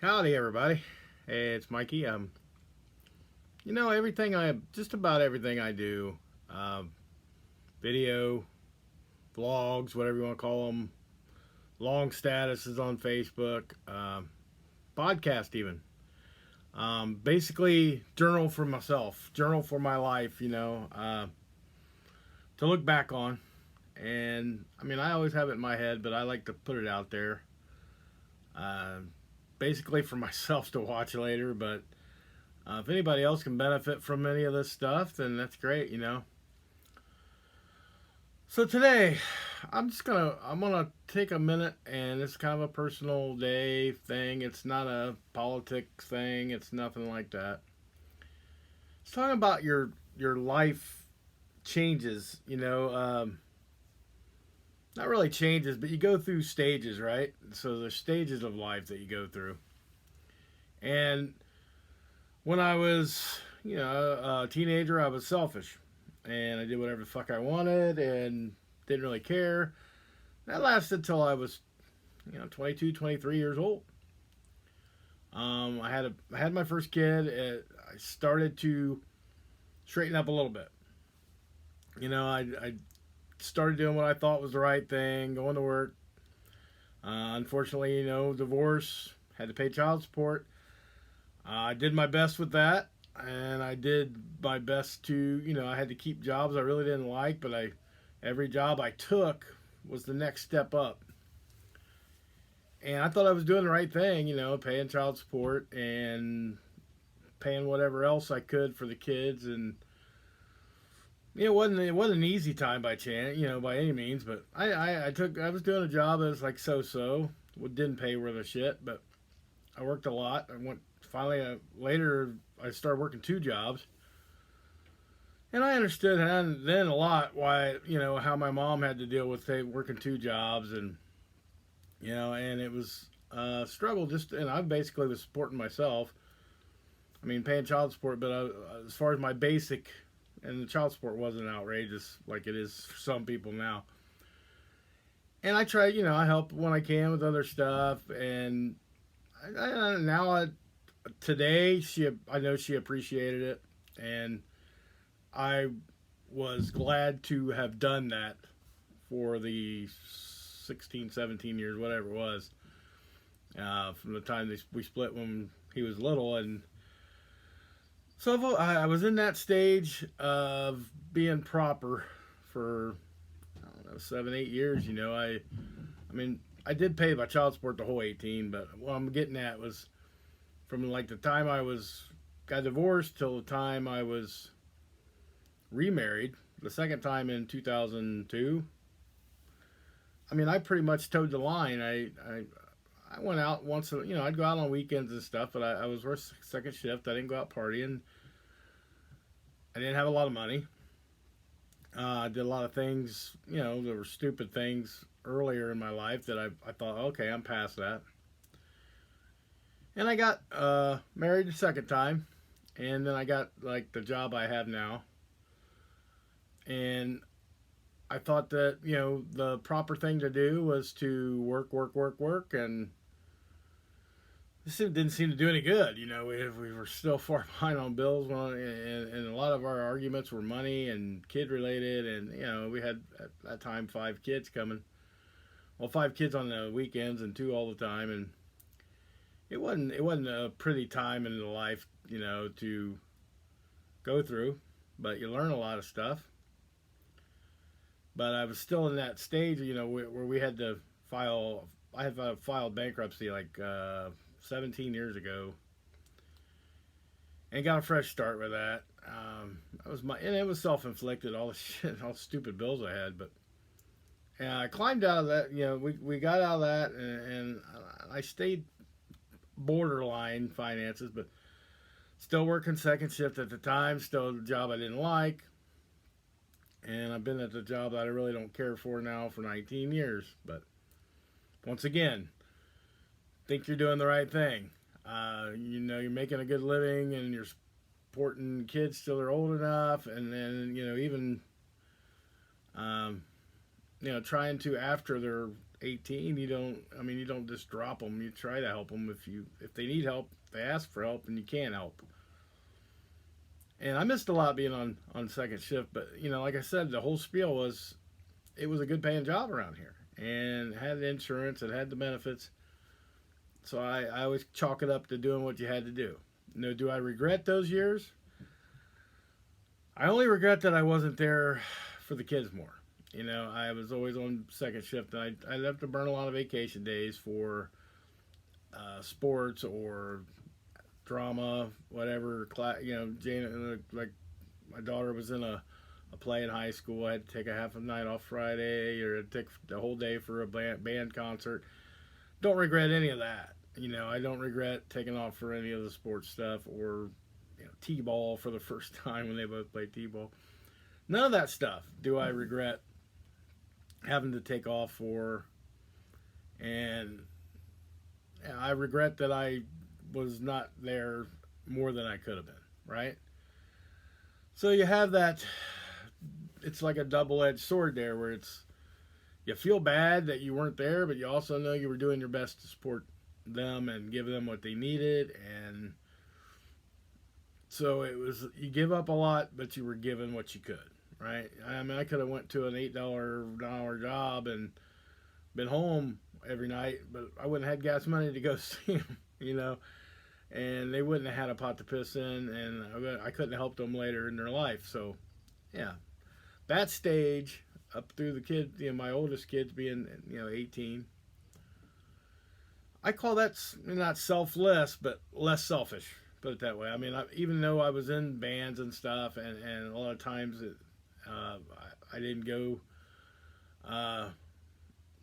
Howdy, everybody. Hey, it's Mikey. Just about everything I do, um, video, vlogs, whatever you want to call them, long statuses on Facebook, podcast, even. Basically, journal for myself, journal for my life. To look back on. And I always have it in my head, but I like to put it out there. Uh, Basically for myself to watch later, but if anybody else can benefit from any of this stuff, then that's great. So today, I'm gonna take a minute, and it's kind of a personal day thing. It's not a politics thing. It's nothing like that. It's talking about your life changes. Not really changes, but you go through stages, right? So there's stages of life that you go through. And when I was, a teenager, I was selfish, and I did whatever the fuck I wanted, and didn't really care. That lasted till I was, 22, 23 years old. I had my first kid. I started to straighten up a little bit. I started doing what I thought was the right thing, going to work. Unfortunately, divorce, had to pay child support. I did my best with that, and I did my best to, I had to keep jobs I really didn't like, but every job I took was the next step up. And I thought I was doing the right thing, paying child support and paying whatever else I could for the kids. And it wasn't an easy time by chance, by any means. But I was doing a job that was like so. Didn't pay worth a shit, but I worked a lot. Later I started working two jobs, and I understood then a lot why how my mom had to deal with working two jobs, and and it was a struggle. And I basically was supporting myself. Paying child support, but as far as my basic. And the child support wasn't outrageous like it is for some people now. And I try, I help when I can with other stuff. And today, I know she appreciated it. And I was glad to have done that for the 16, 17 years, whatever it was, from the time we split when he was little. And so I was in that stage of being proper for, I don't know, 7, 8 years. I did pay my child support the whole 18, but what I'm getting at was from like the time got divorced till the time I was remarried, the second time in 2002. I pretty much towed the line. I went out once, I'd go out on weekends and stuff, but I was working second shift. I didn't go out partying. I didn't have a lot of money. I did a lot of things, there were stupid things earlier in my life that I thought, okay, I'm past that. And I got married the second time, and then I got like the job I have now. And I thought that, the proper thing to do was to work, and this didn't seem to do any good. We were still far behind on bills, and a lot of our arguments were money and kid related. And we had at that time 5 kids coming. Well, 5 kids on the weekends and 2 all the time, and it wasn't a pretty time in the life, to go through. But you learn a lot of stuff. But I was still in that stage, where we had to file. I had filed bankruptcy like 17 years ago, and got a fresh start with that. And it was self-inflicted, all the shit, all the stupid bills I had. But I climbed out of that. We got out of that, and I stayed borderline finances, but still working second shift at the time. Still a job I didn't like. And I've been at the job that I really don't care for now for 19 years. But once again, think you're doing the right thing. You're making a good living, and you're supporting kids till they're old enough. And then, even, trying to, after they're 18, you don't just drop them. You try to help them. If they need help, they ask for help, and you can help. And I missed a lot being on second shift, but like I said, the whole spiel was it was a good paying job around here, and it had insurance, it had the benefits. So I always chalk it up to doing what you had to do. Do I regret those years? I only regret that I wasn't there for the kids more. I was always on second shift, and I'd have to burn a lot of vacation days for sports or drama, whatever. Jane, like my daughter was in a play in high school. I had to take a half a night off Friday, or take the whole day for a band concert. Don't regret any of that. I don't regret taking off for any of the sports stuff, or t-ball for the first time when they both played t-ball. None of that stuff do I regret having to take off for. And I regret that I was not there more than I could have been, right? So you have that, it's like a double-edged sword there, where you feel bad that you weren't there, but you also know you were doing your best to support them and give them what they needed. And so you give up a lot, but you were given what you could, right? I could have went to an $8 an hour job and been home every night, but I wouldn't have had gas money to go see them, and they wouldn't have had a pot to piss in, and I couldn't have helped them later in their life. So, yeah, that stage up through the kid, my oldest kids being 18. I call that not selfless, but less selfish. Put it that way. Even though I was in bands and stuff, and a lot of times I didn't go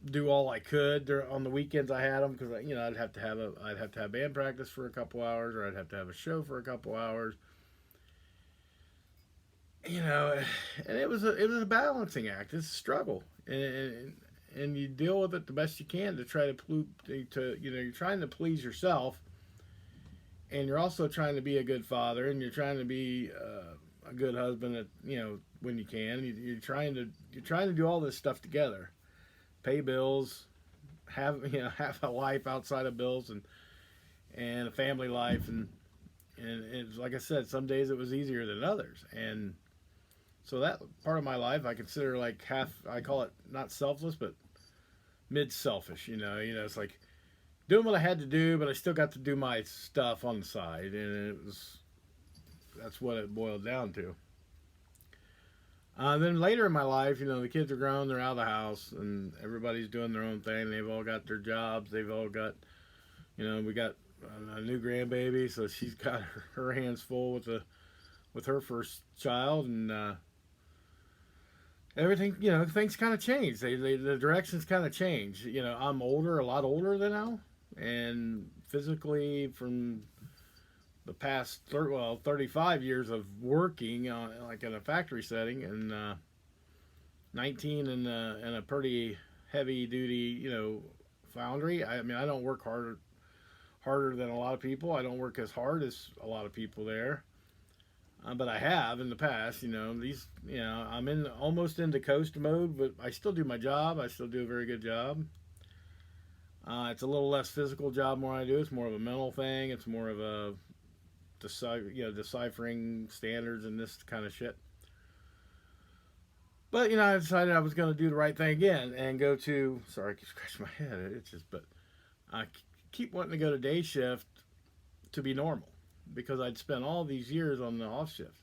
do all I could on the weekends. I had them because I'd have to have band practice for a couple hours, or I'd have to have a show for a couple hours. And it was a balancing act. It's a struggle, and you deal with it the best you can to try to you're trying to please yourself, and you're also trying to be a good father, and you're trying to be a good husband when you can. You're trying to do all this stuff together, pay bills, have a life outside of bills, and a family life, and like I said, some days it was easier than others. And so that part of my life I consider like I call it not selfless, but mid-selfish. It's like doing what I had to do, but I still got to do my stuff on the side, and that's what it boiled down to. Then later in my life, the kids are grown, they're out of the house, and everybody's doing their own thing. They've all got their jobs. They've all got, we got a new grandbaby, so she's got her hands full with her first child, and everything, things kind of change. The directions kind of change. I'm a lot older than now, and physically from the past 35 years of working like in a factory setting, and 19 in a pretty heavy duty foundry. I don't work harder than a lot of people. I don't work as hard as a lot of people there, but I have in the past. I'm almost into coast mode, but I still do my job. I still do a very good job. It's a little less physical job more I do. It's more of a mental thing. It's more of a deciphering standards and this kind of shit. But I decided I was going to do the right thing again and go to. Sorry, I keep scratching my head. It itches, but I keep wanting to go to day shift to be normal, because I'd spent all these years on the off shift,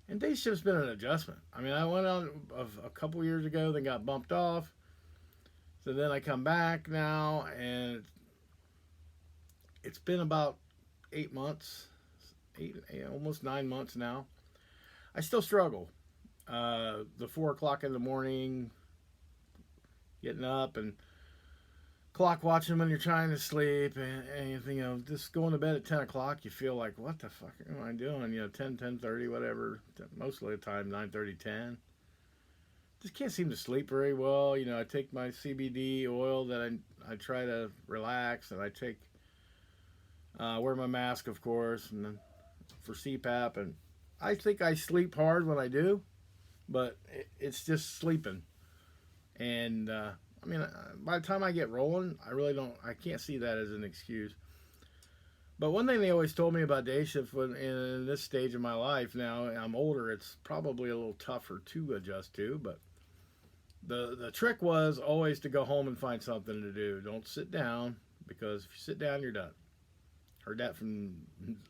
and day shift's been an adjustment. I went on a couple years ago, then got bumped off. So then I come back now, and it's been about 8 months, almost 9 months now. I still struggle. The 4 o'clock in the morning, getting up and clock watching when you're trying to sleep, and just going to bed at 10 o'clock, you feel like, what the fuck am I doing? 10:30, whatever. Most of the time, 9:30, 10. Just can't seem to sleep very well. I take my CBD oil that I try to relax, and I take wear my mask, of course, and then for CPAP, and I think I sleep hard when I do, but it's just sleeping. And I mean, by the time I get rolling, I can't see that as an excuse. But one thing they always told me about day shift when in this stage of my life now, I'm older, it's probably a little tougher to adjust to, but the trick was always to go home and find something to do. Don't sit down, because if you sit down, you're done. Heard that from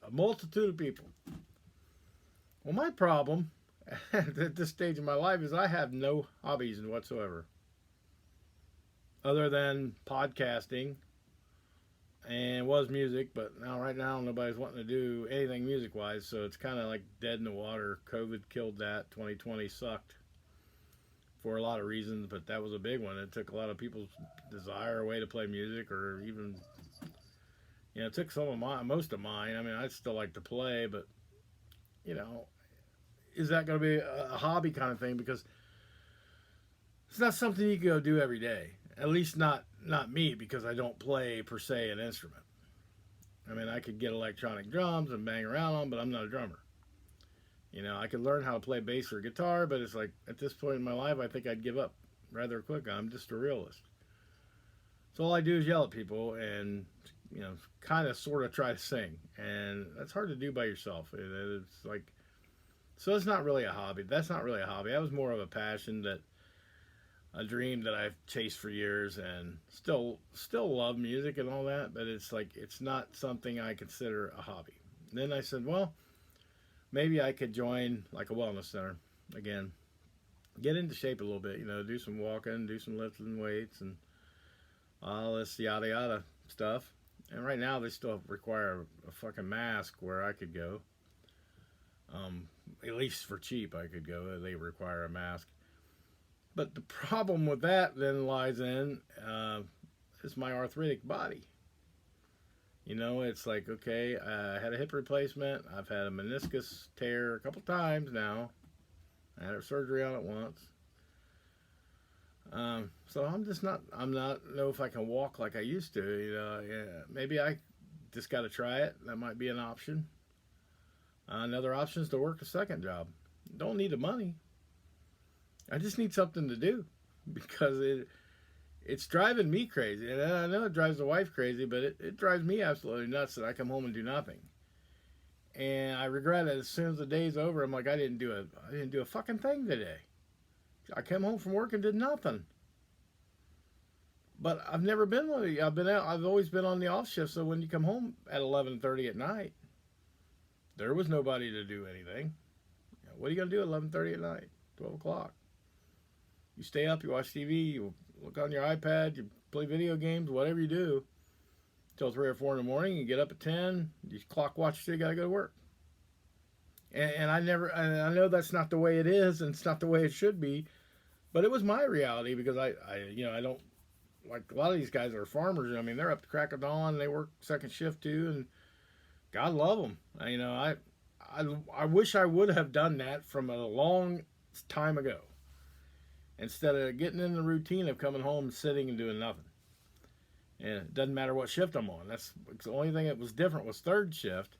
a multitude of people. Well, my problem at this stage of my life is I have no hobbies whatsoever other than podcasting and was music, but right now nobody's wanting to do anything music wise, so it's kind of like dead in the water. COVID killed that. 2020 sucked for a lot of reasons, but that was a big one. It took a lot of people's desire away to play music, or even, it took most of mine. I mean, I'd still like to play, but is that going to be a hobby kind of thing? Because it's not something you can go do every day. At least not me, because I don't play per se an instrument. I mean, I could get electronic drums and bang around on them, but I'm not a drummer. I could learn how to play bass or guitar, but it's like at this point in my life, I think I'd give up rather quick. I'm just a realist. So all I do is yell at people and, kind of sort of try to sing. And that's hard to do by yourself. It's like, so it's not really a hobby. That's not really a hobby. That was more of a passion, a dream that I've chased for years, and still love music and all that, but it's like, it's not something I consider a hobby. And then I said, well, maybe I could join like a wellness center again, get into shape a little bit, do some walking, do some lifting weights, and all this yada yada stuff. And right now they still require a fucking mask where I could go. At least for cheap I could go. They require a mask. But the problem with that then lies in is my arthritic body. It's like, okay, I had a hip replacement. I've had a meniscus tear a couple times now. I had a surgery on it once. So I'm not know if I can walk like I used to. Maybe I just got to try it. That might be an option. Another option is to work a second job. Don't need the money. I just need something to do, because it's driving me crazy. And I know it drives the wife crazy, but it drives me absolutely nuts that I come home and do nothing. And I regret it as soon as the day's over. I'm like, I didn't do a fucking thing today. I came home from work and did nothing. But I've never been one of you. I've always been on the off shift. So when you come home at 11:30 at night, there was nobody to do anything. What are you gonna do at 11:30 at night, 12 o'clock? You stay up, you watch TV, you look on your iPad, you play video games, whatever you do, till 3 or 4 in the morning. You get up at 10, you clock watch till you gotta go to work. And I know that's not the way it is, and it's not the way it should be, but it was my reality, because I don't, like a lot of these guys are farmers. I mean, they're up to crack of dawn, they work second shift too, and God love them. I wish I would have done that from a long time ago, instead of getting in the routine of coming home and sitting and doing nothing. And it doesn't matter what shift I'm on. That's the only thing that was different was third shift,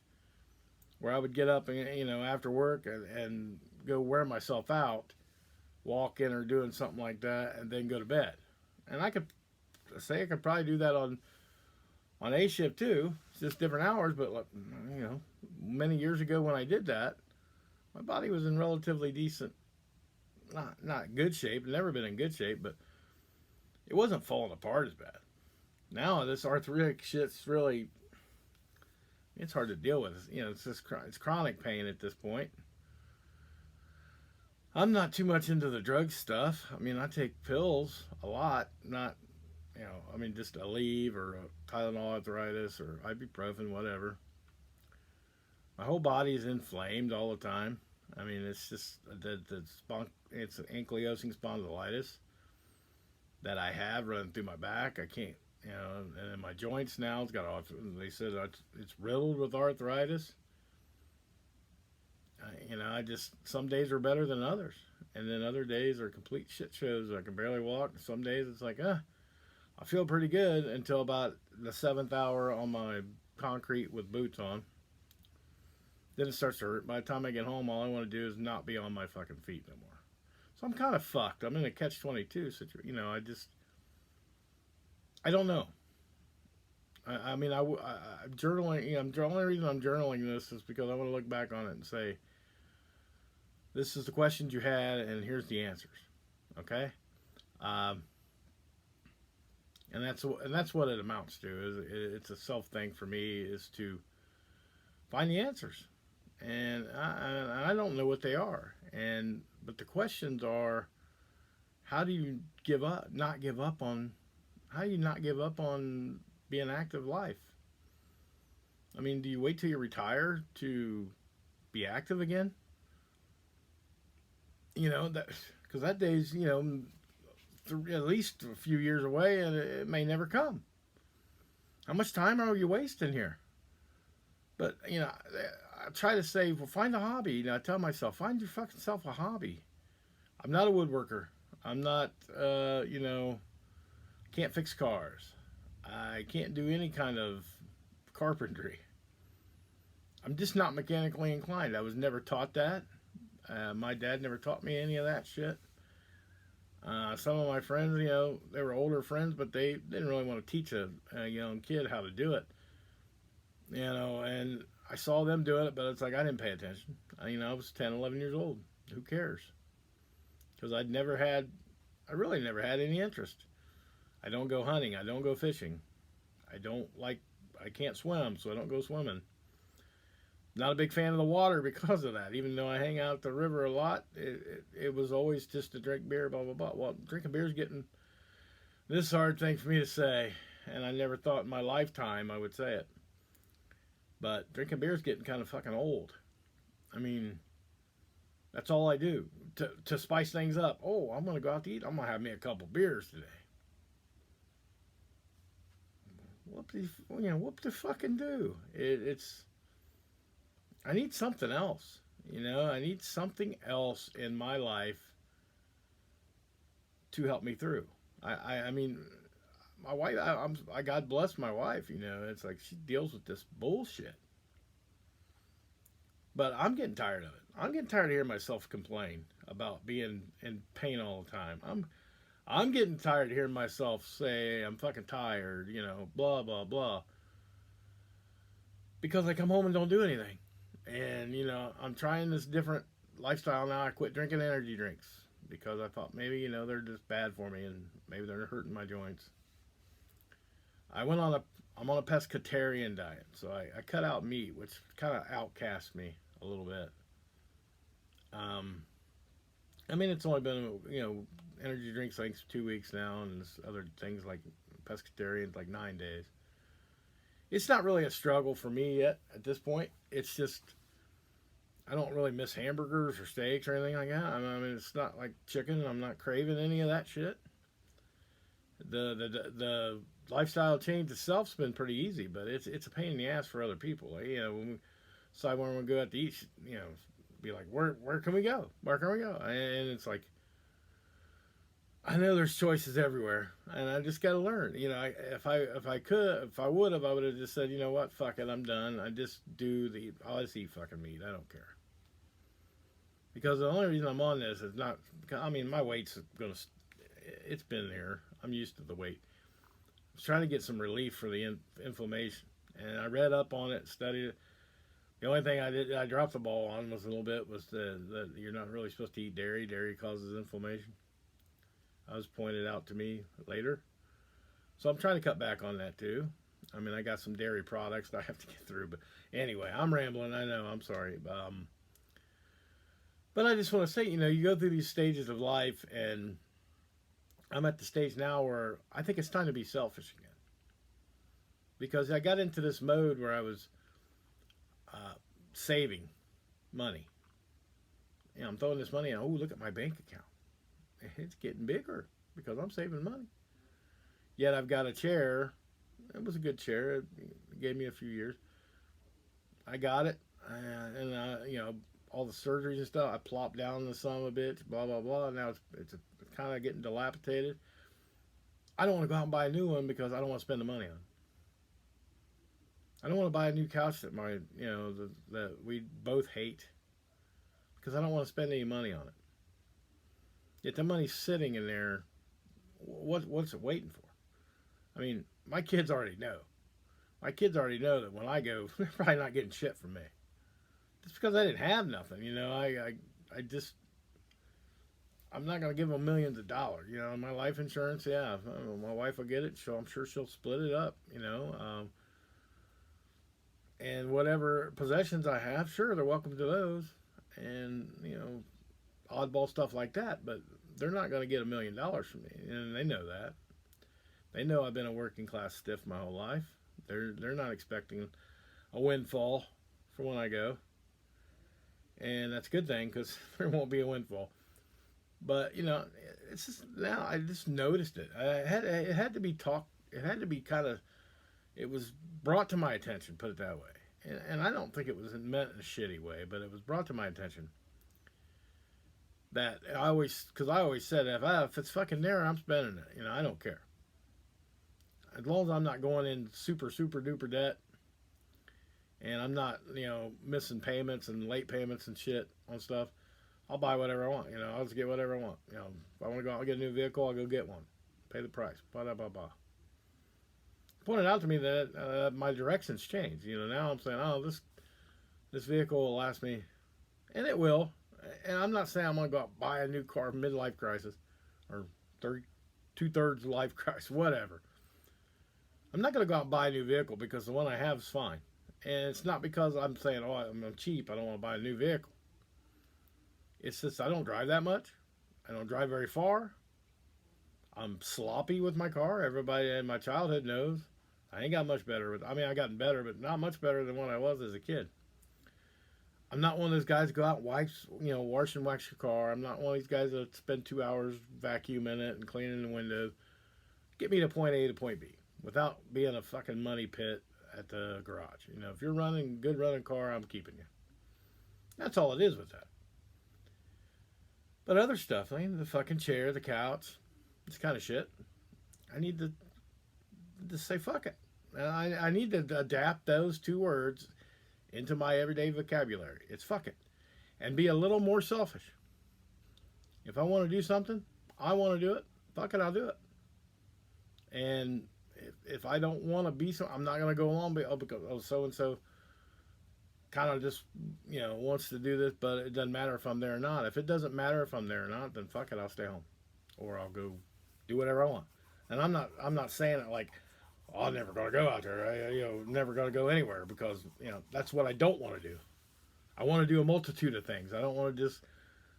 where I would get up and after work and go wear myself out, walking or doing something like that, and then go to bed. And I could probably do that on A shift too. It's just different hours, but many years ago when I did that, my body was in relatively decent, not good shape. Never been in good shape, but it wasn't falling apart as bad. Now this arthritic shit's really, it's hard to deal with. It's chronic pain at this point. I'm not too much into the drug stuff. I mean, I take pills a lot, not, just Aleve or a Tylenol arthritis or ibuprofen, whatever. My whole body is inflamed all the time. I mean, it's just it's ankylosing spondylitis that I have running through my back. I can't, and in my joints now, they said it's riddled with arthritis. Some days are better than others. And then other days are complete shit shows. I can barely walk. Some days it's like, I feel pretty good until about the 7th hour on my concrete with boots on. Then it starts to hurt. By the time I get home, all I want to do is not be on my fucking feet no more. So I'm kind of fucked. I'm in a catch-22 situation. I don't know. I mean, I'm journaling. You know, the only reason I'm journaling this is because I want to look back on it and say, this is the questions you had, and here's the answers. Okay, um, and that's what it amounts to. It's a self thing for me is to find the answers, and I don't know what they are. And but the questions are, how do you give up? Not give up on. How do you not give up on being active life? I mean, do you wait till you retire to be active again? You know that because that day's at least a few years away, and it may never come. How much time are you wasting here? But I try to say, well, find a hobby. I tell myself, find your fucking self a hobby. I'm not a woodworker. I'm not, can't fix cars. I can't do any kind of carpentry. I'm just not mechanically inclined. I was never taught that. My dad never taught me any of that shit. Some of my friends, they were older friends, but they didn't really want to teach a young kid how to do it. And I saw them doing it, but it's like I didn't pay attention. I was 10, 11 years old. Who cares? Because I really never had any interest. I don't go hunting. I don't go fishing. I can't swim, so I don't go swimming. Not a big fan of the water because of that. Even though I hang out at the river a lot, it was always just to drink beer, blah, blah, blah. Well, drinking beer is getting this hard thing for me to say, and I never thought in my lifetime I would say it. But drinking beer is getting kind of fucking old. I mean, that's all I do to spice things up. Oh, I'm going to go out to eat. I'm going to have me a couple beers today. What the fucking do? It's I need something else. I need something else in my life to help me through. I mean, my wife. I God bless my wife. It's like she deals with this bullshit. But I'm getting tired of it. I'm getting tired of hearing myself complain about being in pain all the time. I'm getting tired of hearing myself say I'm fucking tired. Blah blah blah. Because I come home and don't do anything. And, I'm trying this different lifestyle now. I quit drinking energy drinks because I thought maybe, they're just bad for me and maybe they're hurting my joints. I'm on a pescatarian diet. So I cut out meat, which kind of outcasts me a little bit. I mean, it's only been, energy drinks like 2 weeks now, and this other things like pescatarian, like 9 days. It's not really a struggle for me yet at this point. It's just I don't really miss hamburgers or steaks or anything like that. I mean, it's not like chicken. I'm not craving any of that shit. The lifestyle change itself's been pretty easy, but it's a pain in the ass for other people. Like, when we decide when we're going to go out to eat, be like, where can we go? Where can we go? And it's like, I know there's choices everywhere, and I just got to learn. If I would have just said, what, fuck it, I'm done. I'll just eat fucking meat. I don't care. Because the only reason I'm on this is not. I mean, my weight's it's been there. I'm used to the weight. I was trying to get some relief for the inflammation, and I read up on it, studied it. The only thing I dropped the ball on was a little bit was that you're not really supposed to eat dairy. Dairy causes inflammation. That was pointed out to me later. So I'm trying to cut back on that too. I mean, I got some dairy products that I have to get through. But anyway, I'm rambling. I know. I'm sorry. But I just want to say, you go through these stages of life, and I'm at the stage now where I think it's time to be selfish again. Because I got into this mode where I was saving money. I'm throwing this money and, oh, look at my bank account. It's getting bigger because I'm saving money. Yet I've got a chair. It was a good chair. It gave me a few years. I got it, and all the surgeries and stuff. I plopped down the son of a bitch. Blah blah blah. Now it's kind of getting dilapidated. I don't want to go out and buy a new one because I don't want to spend the money on it. I don't want to buy a new couch that that we both hate because I don't want to spend any money on it. Yet the money's sitting in there. What's it waiting for? I mean, my kids already know. My kids already know that when I go, they're probably not getting shit from me. Just because I didn't have nothing, I just, I'm not going to give them millions of dollars. My life insurance, yeah, my wife will get it. So I'm sure she'll split it up, and whatever possessions I have, sure, they're welcome to those. And, oddball stuff like that. But they're not going to get $1 million from me. And they know that. They know I've been a working class stiff my whole life. They're not expecting a windfall for when I go. And that's a good thing because there won't be a windfall. But, it's just now I just noticed it. It had to be talked. It had to be kind of. It was brought to my attention. Put it that way. And I don't think it was meant in a shitty way, but it was brought to my attention. That I always said if it's fucking there, I'm spending it. I don't care. As long as I'm not going in super duper debt, and I'm not missing payments and late payments and shit on stuff. I'll buy whatever I want. I'll just get whatever I want. If I want to go out and get a new vehicle, I'll go get one. Pay the price. Blah, blah, blah, blah. Pointed out to me that my direction's changed. Now I'm saying, oh, this vehicle will last me, and it will. And I'm not saying I'm going to go out and buy a new car midlife crisis or 2/3 life crisis, whatever. I'm not going to go out and buy a new vehicle because the one I have is fine. And it's not because I'm saying, oh, I'm cheap. I don't want to buy a new vehicle. It's just I don't drive that much. I don't drive very far. I'm sloppy with my car. Everybody in my childhood knows. I ain't got much better with. I've gotten better, but not much better than when I was as a kid. I'm not one of those guys that go out and wash and wax your car. I'm not one of these guys that spend 2 hours vacuuming it and cleaning the windows. Get me to point A to point B without being a fucking money pit at the garage. If you're running a good running car, I'm keeping you. That's all it is with that. But other stuff, the fucking chair, the couch, this kind of shit, I need to say fuck it. I need to adapt those two words into my everyday vocabulary. It's fuck it. And be a little more selfish. If I want to do something, I want to do it. Fuck it, I'll do it. And if I don't want to be I'm not going to go along because so-and-so kind of just, wants to do this, but it doesn't matter if I'm there or not. If it doesn't matter if I'm there or not, then fuck it, I'll stay home. Or I'll go do whatever I want. And I'm not saying it like, oh, I'm never going to go out there. Never going to go anywhere because, that's what I don't want to do. I want to do a multitude of things. I don't want to just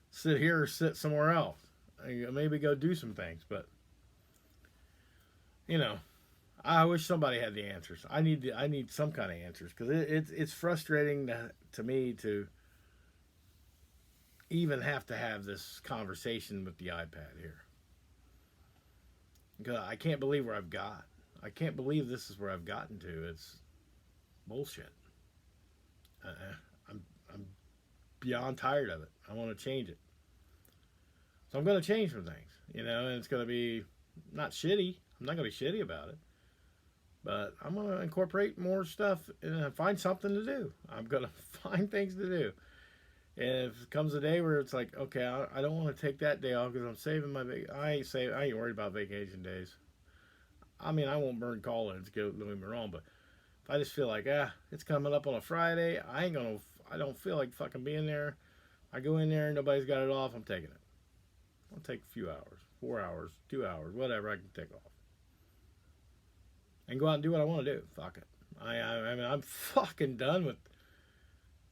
sit here or sit somewhere else. Maybe go do some things, but, I wish somebody had the answers. I need some kind of answers because it's frustrating to me to even have to have this conversation with the iPad here. Because I can't believe where I've got. I can't believe this is where I've gotten to. It's bullshit. I'm beyond tired of it. I want to change it. So I'm going to change some things, and it's going to be not shitty. I'm not going to be shitty about it. But I'm going to incorporate more stuff and find something to do. I'm going to find things to do. And if it comes a day where it's like, okay, I don't want to take that day off because I'm saving my I ain't worried about vacation days. I won't burn call-ins, don't get me wrong, but if I just feel like, it's coming up on a Friday, I don't feel like fucking being there. I go in there, nobody's got it off, I'm taking it. I'll take a few hours, 4 hours, 2 hours, whatever I can take off. And go out and do what I want to do. Fuck it. I'm fucking done with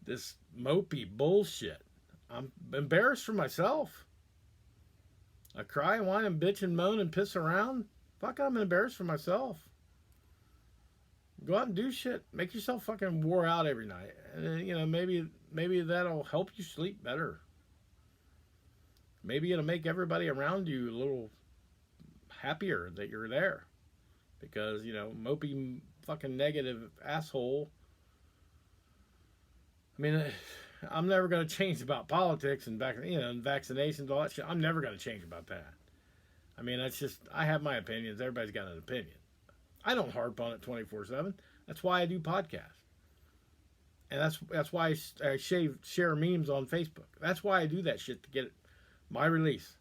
this mopey bullshit. I'm embarrassed for myself. I cry, whine, and bitch and moan and piss around. Fuck it, I'm embarrassed for myself. Go out and do shit. Make yourself fucking wore out every night. And maybe that'll help you sleep better. Maybe it'll make everybody around you a little happier that you're there. Because, mopey fucking negative asshole. I'm never going to change about politics and vaccinations, all that shit. I'm never going to change about that. That's just, I have my opinions. Everybody's got an opinion. I don't harp on it 24/7. That's why I do podcasts. And that's why I share memes on Facebook. That's why I do that shit, to get my release.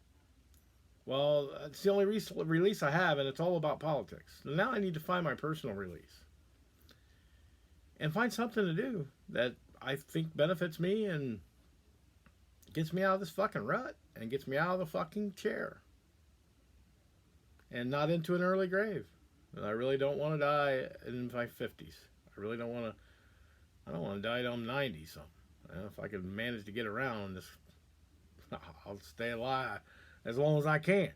Well, it's the only release I have, and it's all about politics. So now I need to find my personal release and find something to do that I think benefits me and gets me out of this fucking rut and gets me out of the fucking chair and not into an early grave. And I really don't want to die in my 50s. I really don't want to. I don't want to die till I'm 90 something. If I could manage to get around this, I'll stay alive as long as I can.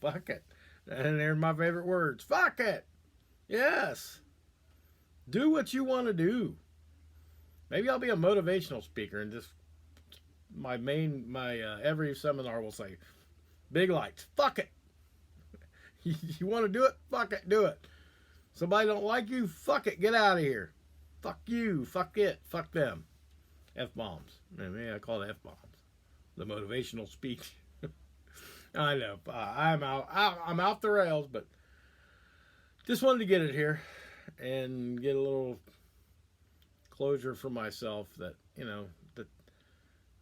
Fuck it. And there's my favorite words. Fuck it. Yes. Do what you want to do. Maybe I'll be a motivational speaker and just my every seminar will say, big lights. Fuck it. You want to do it? Fuck it. Do it. Somebody don't like you? Fuck it. Get out of here. Fuck you. Fuck it. Fuck them. F-bombs. Maybe I call it F-bombs. The motivational speech. I know. I'm out the rails, but just wanted to get it here and get a little closure for myself that, that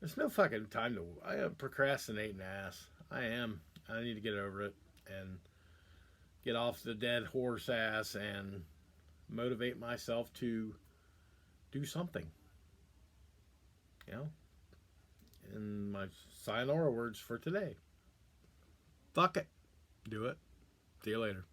there's no fucking time to... I am procrastinating ass. I am. I need to get over it and get off the dead horse ass and motivate myself to do something. And my sayonara words for today. Fuck it. Do it. See you later.